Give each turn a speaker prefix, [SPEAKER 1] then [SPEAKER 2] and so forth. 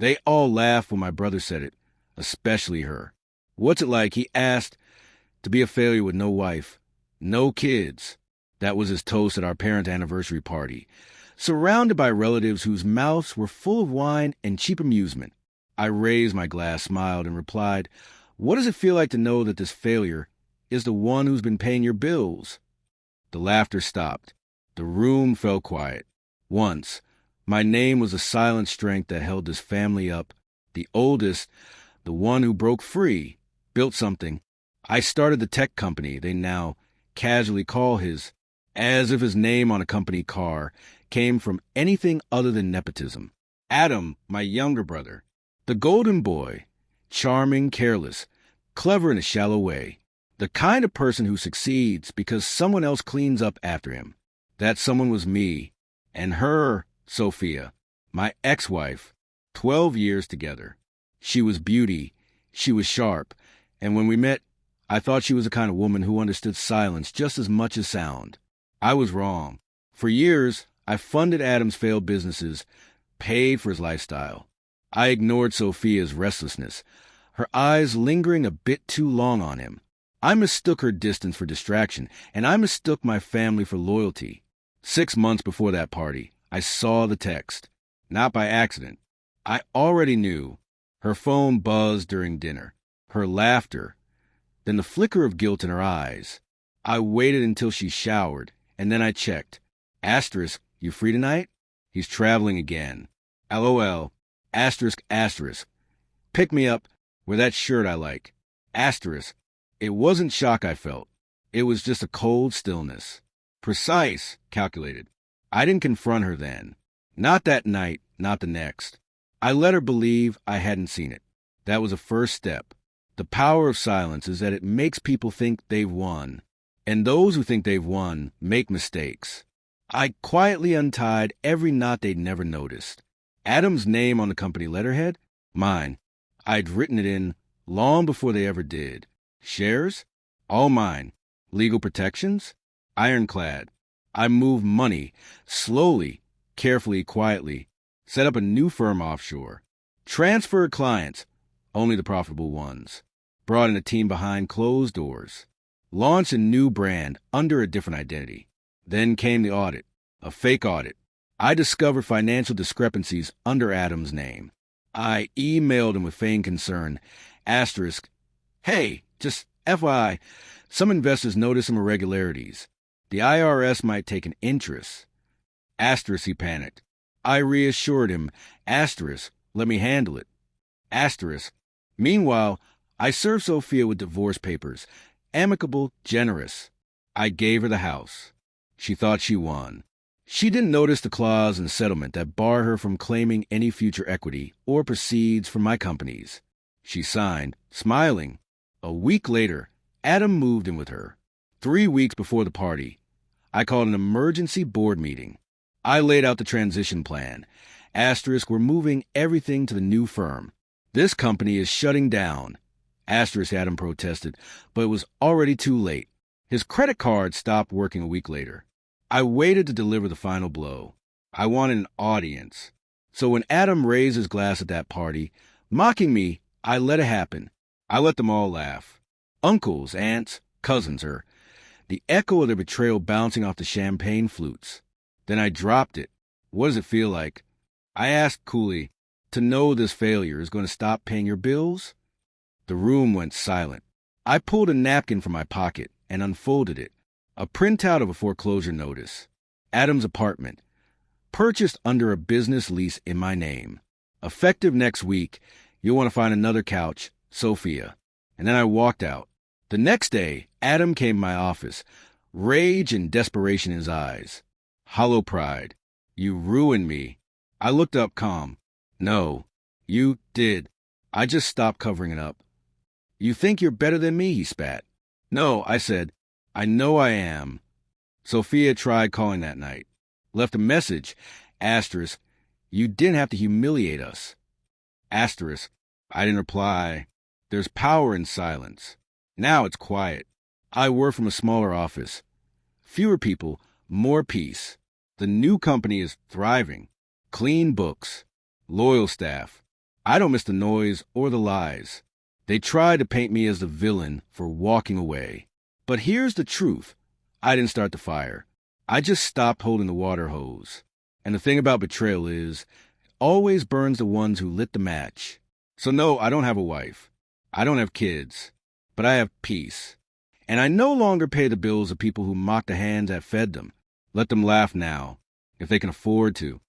[SPEAKER 1] They all laughed when my brother said it, especially her. What's it like, he asked, to be a failure with no wife, no kids? That was his toast at our parents' anniversary party, surrounded by relatives whose mouths were full of wine and cheap amusement. I raised my glass, smiled, and replied, "What does it feel like to know that this failure is the one who's been paying your bills?" The laughter stopped. The room fell quiet. Once, my name was the silent strength that held this family up. The oldest, the one who broke free, built something. I started the tech company they now casually call his, as if his name on a company car came from anything other than nepotism. Adam, my younger brother, the golden boy, charming, careless, clever in a shallow way, the kind of person who succeeds because someone else cleans up after him. That someone was me, and her, Sophia, my ex-wife, 12 years together. She was beauty, she was sharp, and when we met, I thought she was the kind of woman who understood silence just as much as sound. I was wrong. For years, I funded Adam's failed businesses, paid for his lifestyle. I ignored Sophia's restlessness, her eyes lingering a bit too long on him. I mistook her distance for distraction, and I mistook my family for loyalty. 6 months before that party, I saw the text. Not by accident. I already knew. Her phone buzzed during dinner. Her laughter. Then the flicker of guilt in her eyes. I waited until she showered, and then I checked. Asterisk, you free tonight? He's traveling again. LOL. Asterisk, asterisk. Pick me up. Wear that shirt I like. Asterisk. It wasn't shock I felt. It was just a cold stillness. Precise, calculated. I didn't confront her then. Not that night, not the next. I let her believe I hadn't seen it. That was a first step. The power of silence is that it makes people think they've won. And those who think they've won make mistakes. I quietly untied every knot they'd never noticed. Adam's name on the company letterhead? Mine. I'd written it in long before they ever did. Shares? All mine. Legal protections? Ironclad. I moved money, slowly, carefully, quietly. Set up a new firm offshore. Transferred clients, only the profitable ones. Brought in a team behind closed doors. Launched a new brand under a different identity. Then came the audit, a fake audit. I discovered financial discrepancies under Adam's name. I emailed him with feigned concern. Asterisk, hey, just FYI, some investors noticed some irregularities. The IRS might take an interest. Asterisk, he panicked. I reassured him. Asterisk, let me handle it. Asterisk. Meanwhile, I served Sophia with divorce papers. Amicable, generous. I gave her the house. She thought she won. She didn't notice the clause in settlement that barred her from claiming any future equity or proceeds from my companies. She signed, smiling. A week later, Adam moved in with her. 3 weeks before the party, I called an emergency board meeting. I laid out the transition plan. Asterisk, we're moving everything to the new firm. This company is shutting down. Asterisk, Adam protested, but it was already too late. His credit card stopped working a week later. I waited to deliver the final blow. I wanted an audience. So when Adam raised his glass at that party, mocking me, I let it happen. I let them all laugh. Uncles, aunts, cousins, the echo of their betrayal bouncing off the champagne flutes. Then I dropped it. What does it feel like? I asked coolly, to know this failure is going to stop paying your bills? The room went silent. I pulled a napkin from my pocket and unfolded it. A printout of a foreclosure notice. Adam's apartment. Purchased under a business lease in my name. Effective next week. You'll want to find another couch, Sophia. And then I walked out. The next day, Adam came to my office, rage and desperation in his eyes. Hollow pride. You ruined me. I looked up calm. No, you did. I just stopped covering it up. You think you're better than me, he spat. No, I said. I know I am. Sophia tried calling that night. Left a message. Asterisk. You didn't have to humiliate us. Asterisk. I didn't reply. There's power in silence. Now it's quiet. I work from a smaller office. Fewer people, more peace. The new company is thriving. Clean books. Loyal staff. I don't miss the noise or the lies. They tried to paint me as the villain for walking away. But here's the truth. I didn't start the fire. I just stopped holding the water hose. And the thing about betrayal is, it always burns the ones who lit the match. So no, I don't have a wife. I don't have kids. But I have peace. And I no longer pay the bills of people who mock the hands that fed them. Let them laugh now, if they can afford to.